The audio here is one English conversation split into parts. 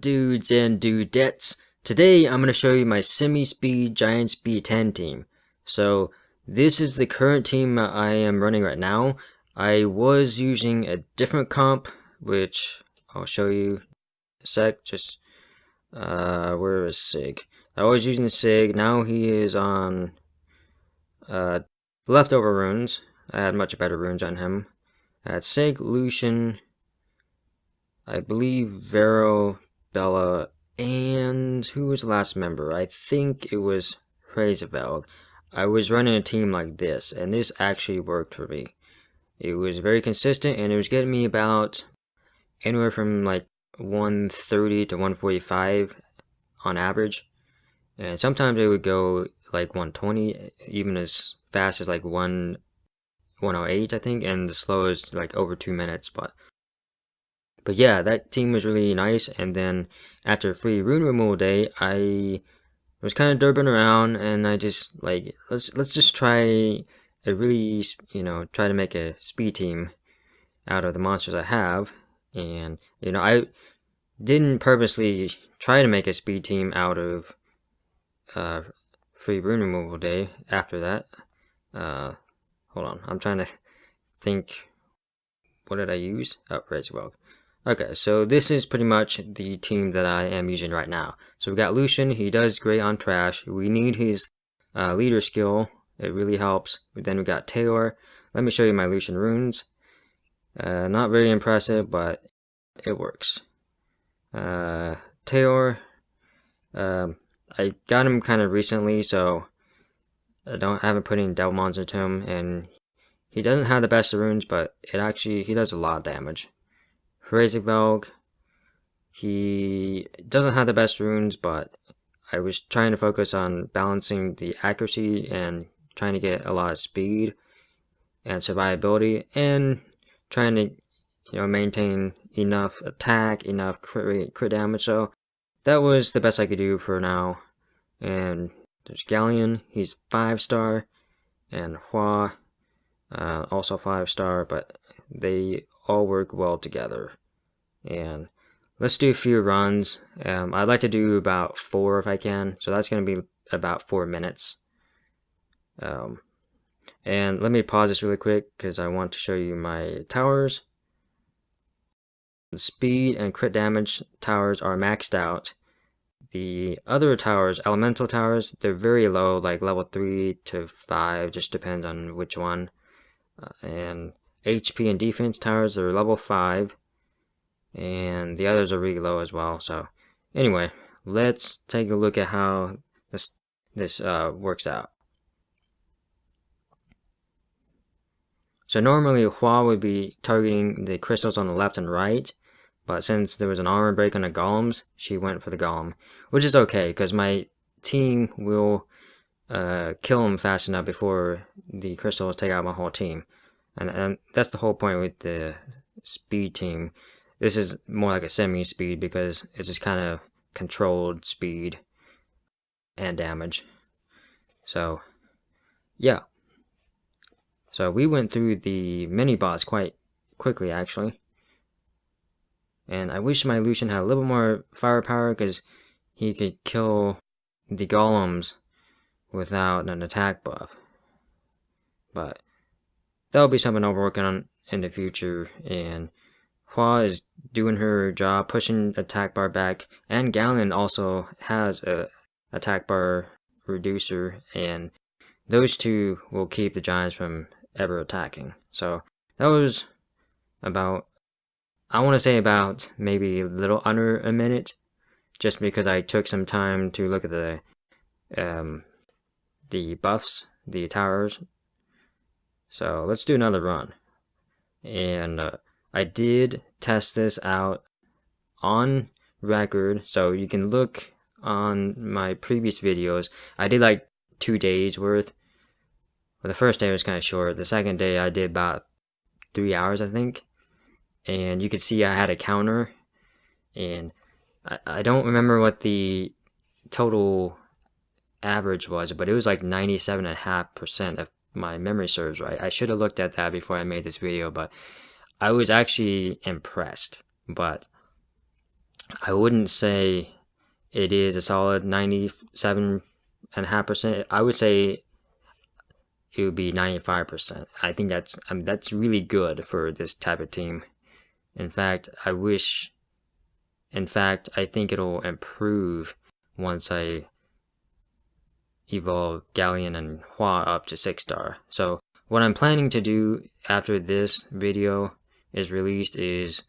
up, dudes and dudettes? Today I'm going to show you my semi-speed giant speed 10 team. So this is the current team I am running right now. I was using a different comp, which I'll show you in a sec. Just where is Sig? I was using Sig. Now he is on leftover runes. I had much better runes on him. I had Sig, Lucian, I believe Vero, Bella, and who was the last member? I think it was Razorvelg. I was running a team like this, and this actually worked for me. It was very consistent, and it was getting me about anywhere from like 130 to 145 on average. And sometimes it would go like 120, even as fast as like 108, I think, and the slowest like over 2 minutes. But yeah, that team was really nice. And then after free rune removal day, I was kind of derping around, and I just like let's just try a really try to make a speed team out of the monsters I have. And I didn't purposely try to make a speed team out of free rune removal day. After that, hold on, I'm trying to think. What did I use? Oh, Razorvelg. Okay, so this is pretty much the team that I am using right now. So we got Lucian. He does great on trash. We need his leader skill. It really helps. Then we got Taor. Let me show you my Lucian runes. Not very impressive, but it works. Taor. I got him kind of recently, so I haven't put any devil mons into him, and he doesn't have the best runes, but he does a lot of damage. Razorvelg, he doesn't have the best runes, but I was trying to focus on balancing the accuracy and trying to get a lot of speed and survivability, and trying to maintain enough attack, enough crit damage. So that was the best I could do for now. And there's Galleon, he's 5-star, and Hua, also 5-star, but they all work well together. And let's do a few runs. I'd like to do about 4 if I can, so that's going to be about 4 minutes. And let me pause this really quick because I want to show you my towers. The speed and crit damage towers are maxed out. The other towers, elemental towers, they're very low, like level 3 to 5, just depends on which one. And HP and defense towers are level 5, and the others are really low as well. So anyway, let's take a look at how this works out. So normally Hua would be targeting the crystals on the left and right, but since there was an armor break on the golems, she went for the golem, which is okay because my team will kill him fast enough before the crystals take out my whole team. And that's the whole point with the speed team. This is more like a semi-speed because it's just kind of controlled speed and damage. So yeah. So we went through the mini boss quite quickly actually. And I wish my Lucian had a little more firepower because he could kill the golems without an attack buff. But that'll be something I'll be working on in the future. And Hua is doing her job, pushing attack bar back, and Galleon also has a attack bar reducer, and those two will keep the giants from ever attacking. So that was about, I want to say about maybe a little under a minute, just because I took some time to look at the buffs, the towers. So let's do another run. And I did test this out on record, so you can look on my previous videos. I did like 2 days worth. Well, the first day was kind of short. The second day I did about 3 hours, I think. And you could see I had a counter. And I don't remember what the total average was, but it was like 97.5% if my memory serves right. I should have looked at that before I made this video, but I was actually impressed. But I wouldn't say it is a solid 97.5%. I would say it would be 95%. I think that's really good for this type of team. In fact, I think it'll improve once I evolve Galleon and Hua up to 6-star. So what I'm planning to do after this video is released is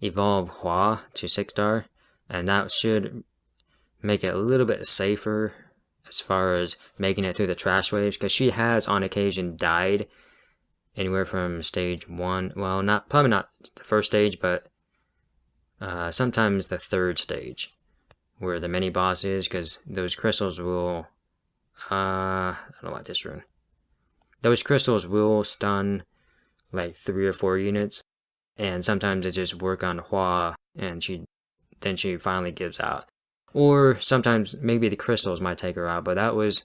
evolve Hua to 6-star, and that should make it a little bit safer as far as making it through the trash waves, because she has on occasion died anywhere from stage 1, well, probably not the first stage, but sometimes the 3rd stage, where the mini boss is, because those crystals will, I don't like this rune. Those crystals will stun like 3 or 4 units, and sometimes they just work on Hua, and then she finally gives out. Or sometimes maybe the crystals might take her out, but that was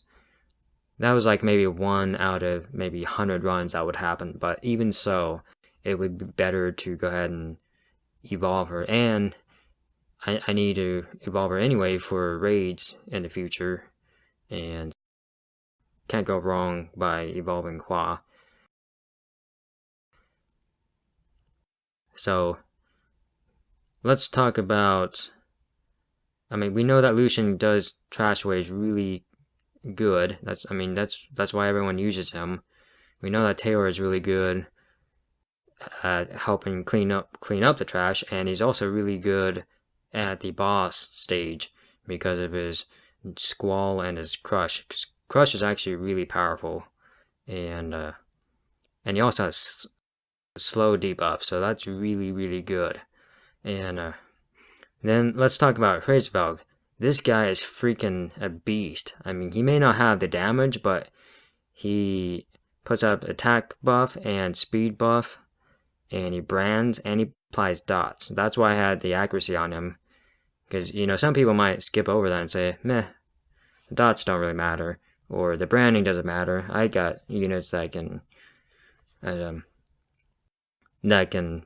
like maybe 1 out of maybe 100 runs that would happen. But even so, it would be better to go ahead and evolve her, and I need to evolve her anyway for raids in the future, and can't go wrong by evolving Hua. So let's talk about, we know that Lucian does trash waves really good. That's why everyone uses him. We know that Taor is really good at helping clean up the trash, and he's also really good at the boss stage because of his squall and his crush. Crush is actually really powerful, and he also has slow debuff, so that's really, really good. And then let's talk about Hraesvelg. This guy is freaking a beast. He may not have the damage, but he puts up attack buff and speed buff, and he brands, and he applies dots. That's why I had the accuracy on him, because some people might skip over that and say, meh, dots don't really matter, or the branding doesn't matter. I got units that can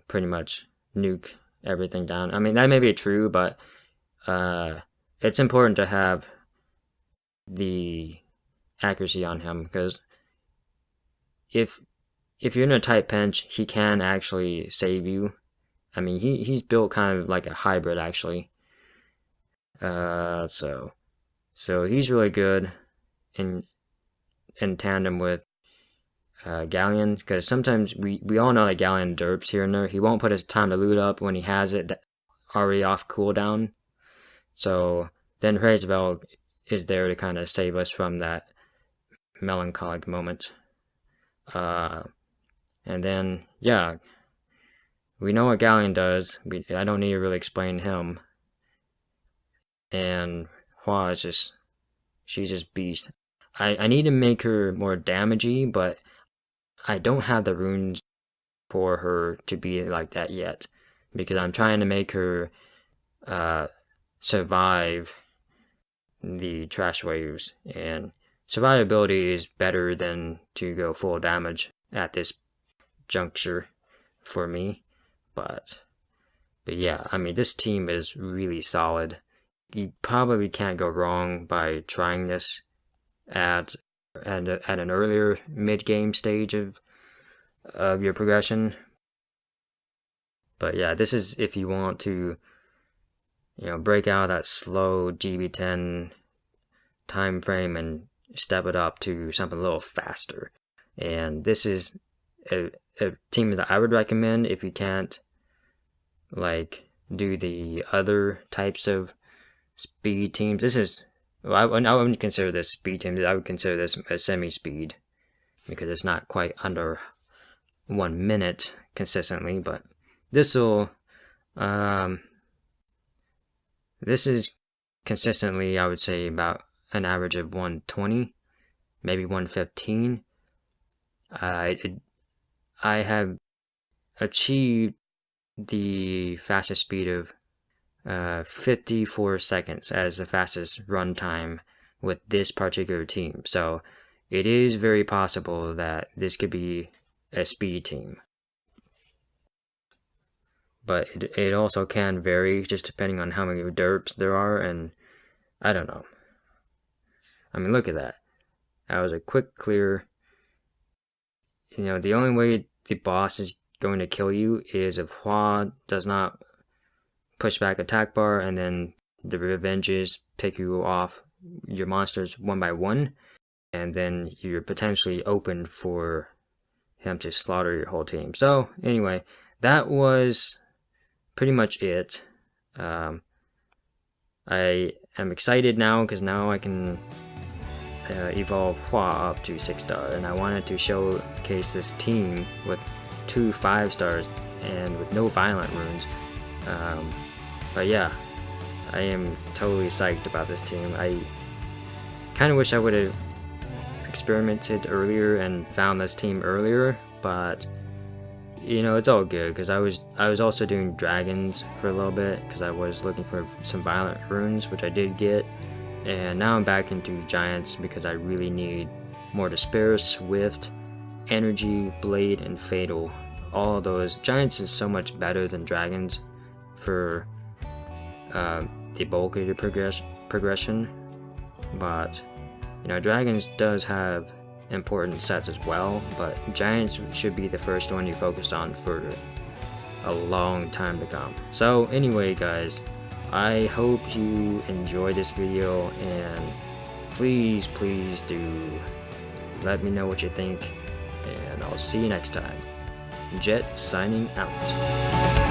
pretty much nuke everything down. That may be true, but it's important to have the accuracy on him, because if you're in a tight pinch, he can actually save you. He's built kind of like a hybrid, actually. So he's really good in tandem with Galleon, because sometimes we all know that Galleon derps here and there. He won't put his time to loot up when he has it already off cooldown. So then Hraesvelg is there to kind of save us from that melancholic moment. And then, yeah, we know what Galleon does. I don't need to really explain him. And Hua is she's just beast. I need to make her more damagey, but I don't have the runes for her to be like that yet, because I'm trying to make her survive the trash waves, and survivability is better than to go full damage at this juncture for me. But yeah, this team is really solid. You probably can't go wrong by trying this at an earlier mid-game stage of your progression. But yeah, this is if you want to break out of that slow GB10 time frame and step it up to something a little faster. And this is a team that I would recommend if you can't do the other types of speed teams. This is, I wouldn't consider this speed team. I would consider this a semi-speed, because it's not quite under 1 minute consistently. But this is consistently, I would say, about an average of 120, maybe 115. I have achieved the fastest speed of 54 seconds as the fastest run time with this particular team. So it is very possible that this could be a speed team. but it also can vary just depending on how many derps there are, and I don't know. I mean, look at that. That was a quick clear. You know, the only way the boss is going to kill you is if Hua does not push back attack bar, and then the revenges pick you off your monsters one by one, and then you're potentially open for him to slaughter your whole team. So anyway, that was pretty much it. I am excited now because now I can evolve Hua up to 6-star, and I wanted to showcase this team with 2 5-stars and with no violent runes. But yeah, I am totally psyched about this team. I kind of wish I would have experimented earlier and found this team earlier, but you know, it's all good because I was also doing dragons for a little bit because I was looking for some violent runes, which I did get, and now I'm back into giants because I really need more despair, swift, energy, blade, and fatal. All of those. Giants is so much better than dragons for the bulk of your progression, but you know, dragons does have important sets as well, but giants should be the first one you focus on for a long time to come. So anyway guys, I hope you enjoyed this video, and please do let me know what you think, and I'll see you next time. Jet signing out.